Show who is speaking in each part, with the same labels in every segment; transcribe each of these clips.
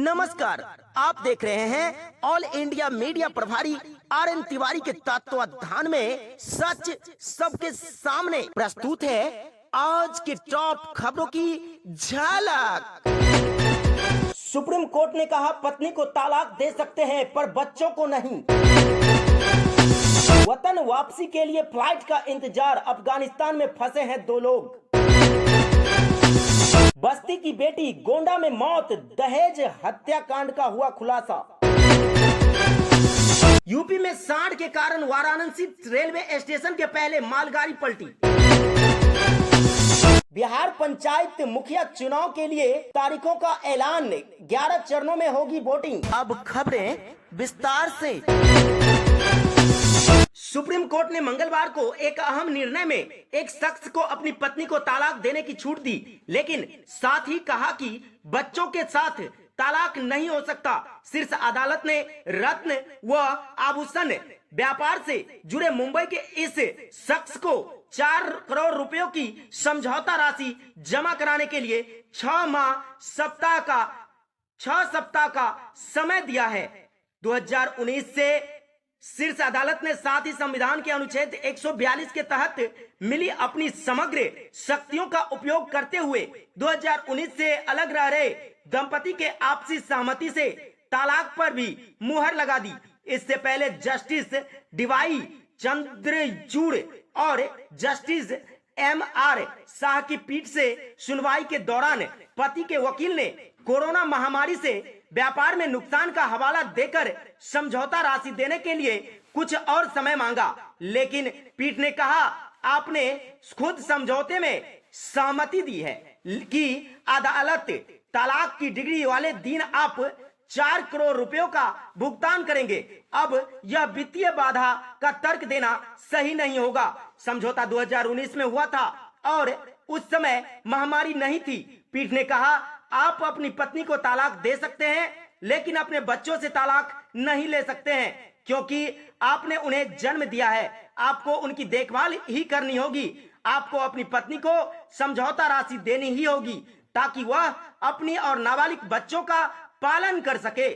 Speaker 1: नमस्कार, आप देख रहे हैं ऑल इंडिया मीडिया प्रभारी RN तिवारी के तत्वाधान में सच सबके सामने प्रस्तुत है आज की टॉप खबरों की झलक। सुप्रीम कोर्ट ने कहा पत्नी को तलाक दे सकते हैं पर बच्चों को नहीं। वतन वापसी के लिए फ्लाइट का इंतजार, अफगानिस्तान में फंसे हैं 2 लोग। बस्ती की बेटी गोंडा में मौत, दहेज हत्याकांड का हुआ खुलासा। यूपी में सांड के कारण वाराणसी रेलवे स्टेशन के पहले मालगाड़ी पलटी। बिहार पंचायत मुखिया चुनाव के लिए तारीखों का ऐलान, 11 चरणों में होगी वोटिंग। अब खबरें विस्तार से। सुप्रीम कोर्ट ने मंगलवार को एक अहम निर्णय में एक शख्स को अपनी पत्नी को तलाक देने की छूट दी, लेकिन साथ ही कहा कि बच्चों के साथ तलाक नहीं हो सकता। शीर्ष अदालत ने रत्न व आभूषण व्यापार से जुड़े मुंबई के इस शख्स को 4 करोड़ रुपयों की समझौता राशि जमा कराने के लिए 6 सप्ताह का समय दिया है। 2019 से शीर्ष अदालत ने साथ ही संविधान के अनुच्छेद 142 के तहत मिली अपनी समग्र शक्तियों का उपयोग करते हुए 2019 से अलग रह रहे दंपति के आपसी सहमति से तलाक पर भी मुहर लगा दी। इससे पहले जस्टिस डीवाई चंद्रचूड़ और जस्टिस MR शाह की पीठ से सुनवाई के दौरान पति के वकील ने कोरोना महामारी से व्यापार में नुकसान का हवाला देकर समझौता राशि देने के लिए कुछ और समय मांगा, लेकिन पीठ ने कहा आपने खुद समझौते में सहमति दी है कि अदालत तलाक की डिग्री वाले दिन आप 4 करोड़ रुपयों का भुगतान करेंगे। अब यह वित्तीय बाधा का तर्क देना सही नहीं होगा। समझौता 2019 में हुआ था और उस समय महामारी नहीं थी। पीठ ने कहा आप अपनी पत्नी को तलाक दे सकते हैं, लेकिन अपने बच्चों से तलाक नहीं ले सकते हैं, क्योंकि आपने उन्हें जन्म दिया है। आपको उनकी देखभाल ही करनी होगी। आपको अपनी पत्नी को समझौता राशि देनी ही होगी ताकि वह अपनी और नाबालिग बच्चों का पालन कर सके।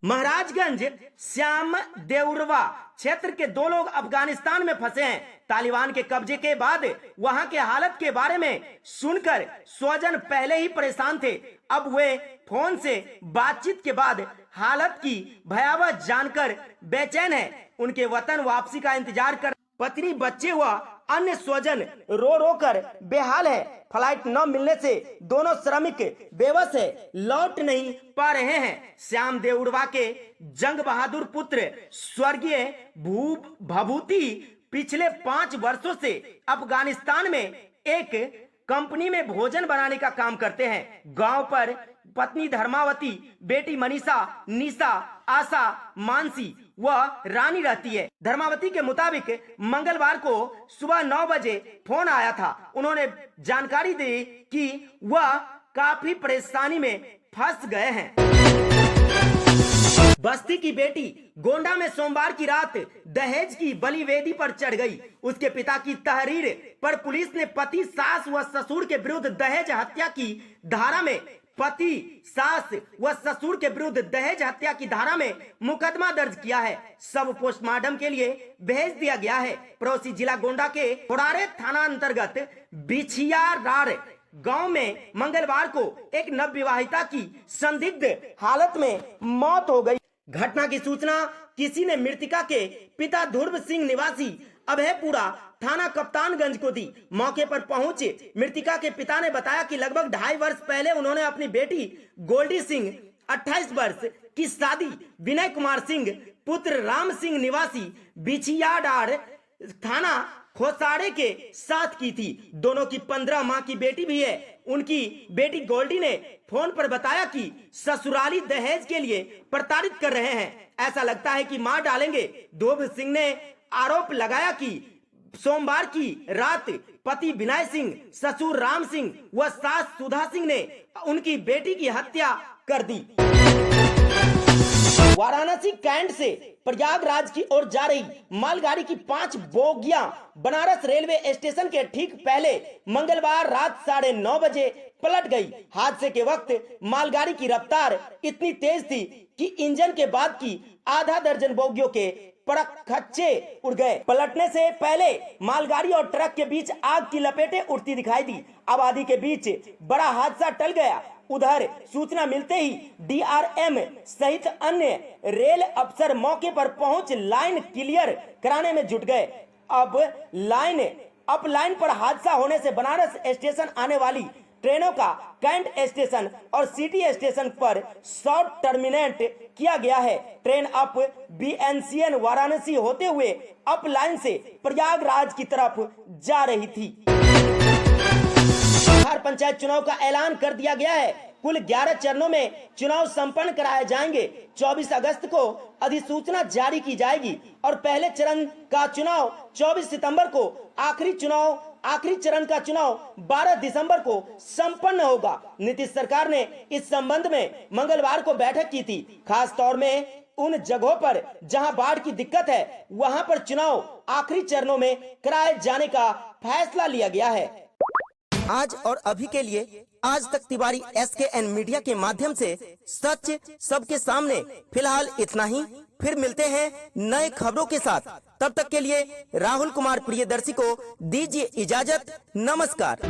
Speaker 1: महाराजगंज श्याम देउरवा क्षेत्र के 2 लोग अफगानिस्तान में फंसे हैं। तालिबान के कब्जे के बाद वहां के हालत के बारे में सुनकर स्वजन पहले ही परेशान थे। अब वे फोन से बातचीत के बाद हालत की भयावह जानकर बेचैन हैं। उनके वतन वापसी का इंतजार कर पत्नी, बच्चे व अन्य स्वजन रो रो कर बेहाल है। फ्लाइट न मिलने से दोनों श्रमिक बेबस है, लौट नहीं पा रहे हैं। श्याम देउरवा के जंग बहादुर पुत्र स्वर्गीय भभूति पिछले 5 वर्षों से अफगानिस्तान में एक कंपनी में भोजन बनाने का काम करते हैं। गांव पर पत्नी धर्मावती, बेटी मनीषा, निशा, आशा, मानसी व रानी रहती है। धर्मावती के मुताबिक मंगलवार को सुबह 9 बजे फोन आया था। उन्होंने जानकारी दी कि वह काफी परेशानी में फंस गए हैं। बस्ती की बेटी गोंडा में सोमवार की रात दहेज की बलि वेदी पर चढ़ गई। उसके पिता की तहरीर पर पुलिस ने पति, सास व ससुर के विरुद्ध दहेज हत्या की धारा में मुकदमा दर्ज किया है। सब पोस्टमार्टम के लिए भेज दिया गया है। पड़ोसी जिला गोंडा के कोड़ारे थाना अंतर्गत बिछियारार गांव में मंगलवार को एक नवविवाहिता की संदिग्ध हालत में मौत हो गई। घटना की सूचना किसी ने मृतका के पिता ध्रुव सिंह निवासी अभयपुरा थाना कप्तानगंज को दी। मौके पर पहुंचे मृतका के पिता ने बताया कि लगभग 2.5 वर्ष पहले उन्होंने अपनी बेटी गोल्डी सिंह 28 वर्ष की शादी विनय कुमार सिंह पुत्र राम सिंह निवासी बिछियाडार थाना खोसाड़े के साथ की थी। दोनों की 15 माह की बेटी भी है। उनकी बेटी गोल्डी ने फोन पर बताया कि ससुराली दहेज के लिए प्रताड़ित कर रहे हैं, ऐसा लगता है कि मार डालेंगे। ध्रुव सिंह ने आरोप लगाया कि सोमवार की रात पति विनय सिंह, ससुर राम सिंह व सास सुधा सिंह ने उनकी बेटी की हत्या कर दी। वाराणसी कैंट से प्रयागराज की ओर जा रही मालगाड़ी की 5 बोगियां बनारस रेलवे स्टेशन के ठीक पहले मंगलवार रात 9:30 बजे पलट गई। हादसे के वक्त मालगाड़ी की रफ्तार इतनी तेज थी कि इंजन के बाद की आधा दर्जन बोगियों के परखच्चे उड़ गए। पलटने से पहले मालगाड़ी और ट्रक के बीच आग की लपेटें उड़ती दिखाई दी। आबादी के बीच बड़ा हादसा टल गया। उधर सूचना मिलते ही डीआरएम सहित अन्य रेल अफसर मौके पर पहुंच लाइन क्लियर कराने में जुट गए। अब लाइन पर हादसा होने से बनारस स्टेशन आने वाली ट्रेनों का कैंट स्टेशन और सिटी स्टेशन पर शॉर्ट टर्मिनेट किया गया है। ट्रेन अप बीएनसीएन वाराणसी होते हुए अप लाइन से प्रयागराज की तरफ जा रही थी। बिहार पंचायत चुनाव का ऐलान कर दिया गया है। कुल 11 चरणों में चुनाव संपन्न कराए जाएंगे। 24 अगस्त को अधिसूचना जारी की जाएगी और पहले चरण का चुनाव 24 सितंबर को, आखिरी चरण का चुनाव 12 दिसंबर को संपन्न होगा। नीतीश सरकार ने इस संबंध में मंगलवार को बैठक की थी। खास तौर में उन जगहों पर जहां बाढ़ की दिक्कत है, वहां पर चुनाव आखिरी चरणों में कराए जाने का फैसला लिया गया है। आज और अभी के लिए आज तक तिवारी SKN मीडिया के माध्यम से सच सबके सामने फिलहाल इतना ही। फिर मिलते हैं नए खबरों के साथ। तब तक के लिए राहुल कुमार प्रियदर्शी को दीजिए इजाजत। नमस्कार।